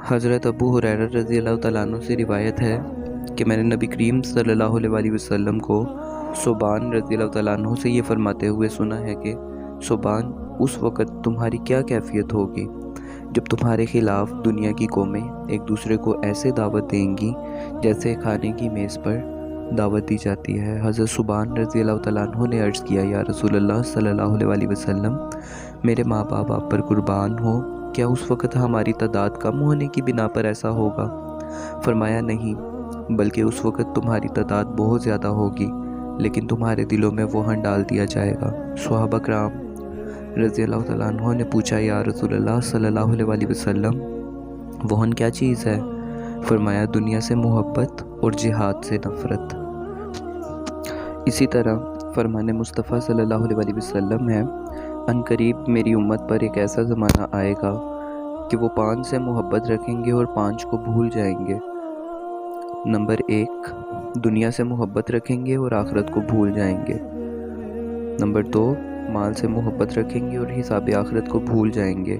हज़रत अबू हुरैरा रज़ी अल्लाह तआला अन्हु से रिवायत है कि मैंने नबी करीम सल्लल्लाहु अलैहि वसल्लम को सुबान रज़ी अल्लाह तआला अन्हु से ये फरमाते हुए सुना है कि सुबान, उस वक़्त तुम्हारी क्या कैफियत होगी जब तुम्हारे ख़िलाफ़ दुनिया की कौमें एक दूसरे को ऐसे दावत देंगी जैसे खाने की मेज़ पर दावत दी जाती है। हज़रत सुबान रज़ी अल्लाह तआला अन्हु ने अर्ज़ किया, या रसूलल्लाह सल्लल्लाहु अलैहि वसल्लम, मेरे माँ बाप आप पर कुर्बान हो, क्या उस वक़्त हमारी तादाद कम होने की बिना पर ऐसा होगा? फरमाया, नहीं, बल्कि उस वक़्त तुम्हारी तादाद बहुत ज़्यादा होगी, लेकिन तुम्हारे दिलों में वहन डाल दिया जाएगा। सहाबा कराम रज़ी अल्लाह तआला अन्हुम ने पूछा, या रसूलल्लाह सल्लल्लाहु अलैहि वसल्लम, वहन क्या चीज़ है? फरमाया, दुनिया से मोहब्बत और जिहाद से नफ़रत। इसी तरह फरमाने मुस्तफ़ा सल्लल्लाहु अलैहि वसल्लम है, अनकरीब मेरी उम्मत पर एक ऐसा ज़माना आएगा कि वो 5 से मोहब्बत रखेंगे और 5 को भूल जाएंगे। नंबर 1, दुनिया से मोहब्बत रखेंगे और आखिरत को भूल जाएंगे। नंबर 2, माल से मोहब्बत रखेंगे और हिसाब आखिरत को भूल जाएंगे।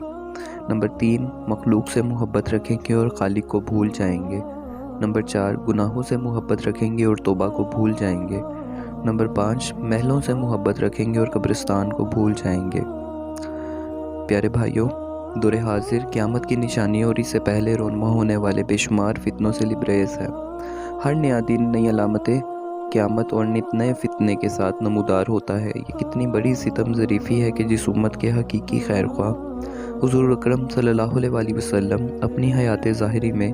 नंबर 3, मखलूक से मोहब्बत रखेंगे और खालिक को भूल जाएंगे। नंबर 4, गुनाहों से मोहब्बत रखेंगे और तौबा को भूल जाएंगे। नंबर 5, महलों से मोहब्बत रखेंगे और कब्रिस्तान को भूल जाएंगे। प्यारे भाइयों, दौर हाजिर क़यामत की निशानी और इससे पहले रोनमा होने वाले बेशुमार फितनों से लिबरेज है। हर नया दिन नई अलामतें क़यामत और नित नए फितने के साथ नमूदार होता है। ये कितनी बड़ी सितम ज़रीफ़ी है कि जिस उम्मत के हकीकी खैर ख्वाह हुज़ूर अकरम सल्लल्लाहु अलैहि वसल्लम अपनी हयात ज़ाहिरी में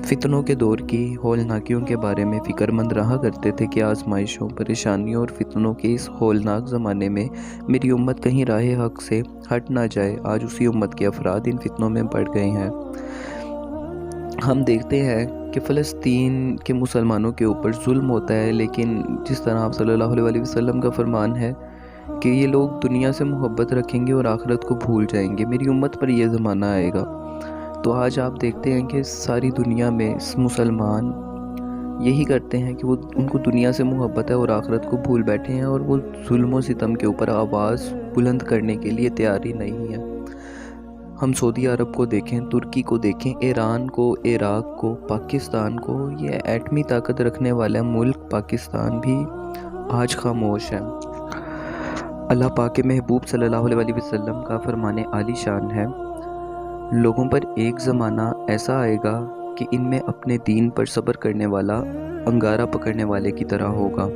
फितनों के दौर की हौलनाकियों के बारे में फ़िक्रमंद रहा करते थे कि आजमाइशों, परेशानियों और फितनों के इस हौलनाक ज़माने में मेरी उम्मत कहीं राह हक़ से हट ना जाए। आज उसी उम्मत के अफराद इन फितनों में पड़ गए हैं। हम देखते हैं कि फ़लस्तीन के मुसलमानों के ऊपर जुल्म होता है, लेकिन जिस तरह आप सल्लल्लाहु अलैहि वसल्लम का फरमान है कि ये लोग दुनिया से मोहब्बत रखेंगे और आखिरत को भूल जाएंगे, मेरी उम्मत पर यह ज़माना आएगा। तो आज आप देखते हैं कि सारी दुनिया में मुसलमान यही करते हैं कि वो उनको दुनिया से मोहब्बत है और आखिरत को भूल बैठे हैं, और वो जुल्म और सितम के ऊपर आवाज़ बुलंद करने के लिए तैयार ही नहीं है। हम सऊदी अरब को देखें, तुर्की को देखें, ईरान को, इराक़ को, पाकिस्तान को, ये एटमी ताकत रखने वाला मुल्क पाकिस्तान भी आज खामोश है। अल्लाह पाक के महबूब सल्लल्लाहु अलैहि वसल्लम का फरमाने आली शान है, लोगों पर एक ज़माना ऐसा आएगा कि इनमें अपने दीन पर सब्र करने वाला अंगारा पकड़ने वाले की तरह होगा।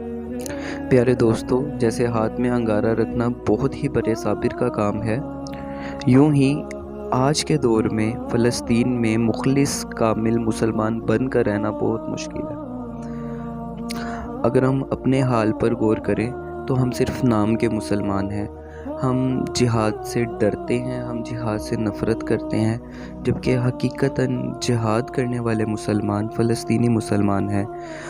प्यारे दोस्तों, जैसे हाथ में अंगारा रखना बहुत ही बड़े साबिर का काम है, यूं ही आज के दौर में फ़लस्तीन में मुखलिस कामिल मुसलमान बनकर रहना बहुत मुश्किल है। अगर हम अपने हाल पर गौर करें तो हम सिर्फ नाम के मुसलमान हैं। हम जिहाद से डरते हैं, हम जिहाद से नफ़रत करते हैं, जबकि हकीकतन जिहाद करने वाले मुसलमान फ़लस्तीनी मुसलमान हैं,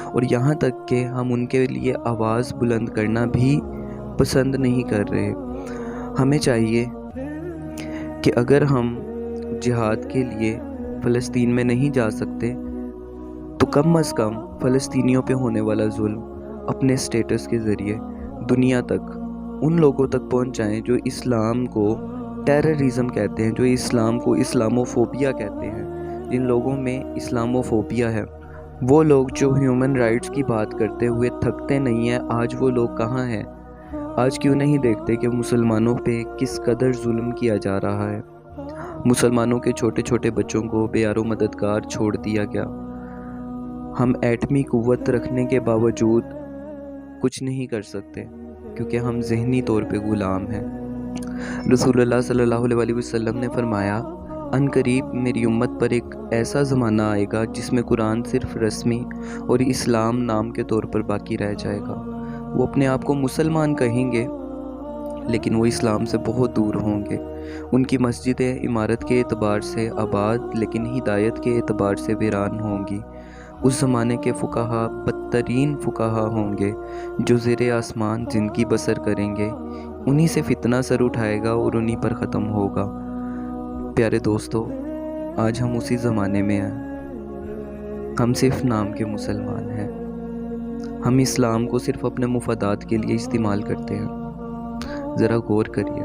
और यहाँ तक कि हम उनके लिए आवाज़ बुलंद करना भी पसंद नहीं कर रहे। हमें चाहिए कि अगर हम जिहाद के लिए फ़लस्तीन में नहीं जा सकते तो कम अज़ कम फ़लस्तीनियों पे होने वाला जुल्म अपने स्टेटस के ज़रिए दुनिया तक उन लोगों तक पहुंचाएं जो इस्लाम को टेररिज्म कहते हैं, जो इस्लाम को इस्लामोफोबिया कहते हैं, जिन लोगों में इस्लामोफोबिया है। वो लोग जो ह्यूमन राइट्स की बात करते हुए थकते नहीं हैं, आज वो लोग कहाँ हैं? आज क्यों नहीं देखते कि मुसलमानों पे किस कदर जुल्म किया जा रहा है? मुसलमानों के छोटे छोटे बच्चों को बेयारो मददगार छोड़ दिया गया। हम एटमी कुव्वत रखने के बावजूद कुछ नहीं कर सकते क्योंकि हम ज़हनी तौर पे ग़ुलाम हैं। रसूलुल्लाह सल्लल्लाहु अलैहि वसल्लम ने फरमाया, अनकरीब मेरी उम्मत पर एक ऐसा ज़माना आएगा जिसमें कुरान सिर्फ़ रस्मी और इस्लाम नाम के तौर पर बाकी रह जाएगा। वो अपने आप को मुसलमान कहेंगे, लेकिन वो इस्लाम से बहुत दूर होंगे। उनकी मस्जिदें इमारत के एतबार से आबाद, लेकिन हिदायत के एतबार से वीरान होंगी। उस ज़माने के फ़ुक़हा बदतरीन फ़ुक़हा होंगे जो ज़ेरे आसमान ज़िंदगी बसर करेंगे। उन्हीं से फितना सर उठाएगा और उन्हीं पर ख़त्म होगा। प्यारे दोस्तों, आज हम उसी ज़माने में हैं। हम सिर्फ नाम के मुसलमान हैं। हम इस्लाम को सिर्फ अपने मुफादात के लिए इस्तेमाल करते हैं। ज़रा गौर करिए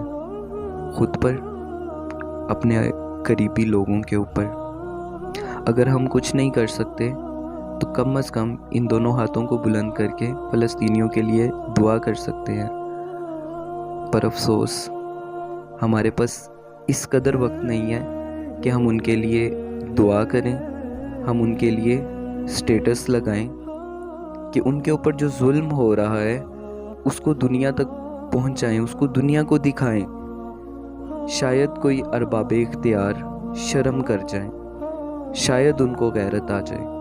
खुद पर, अपने करीबी लोगों के ऊपर। اگر ہم کچھ نہیں کر سکتے تو کم از کم ان دونوں ہاتھوں کو بلند کر کے فلسطینیوں کے لیے دعا کر سکتے ہیں۔ پر افسوس ہمارے پاس اس قدر وقت نہیں ہے کہ ہم ان کے لیے دعا کریں، ہم ان کے لیے سٹیٹس لگائیں کہ ان کے اوپر جو ظلم ہو رہا ہے اس کو دنیا تک پہنچائیں، اس کو دنیا کو دکھائیں۔ شاید کوئی ارباب اختیار شرم کر جائیں، شاید ان کو غیرت آ جائے۔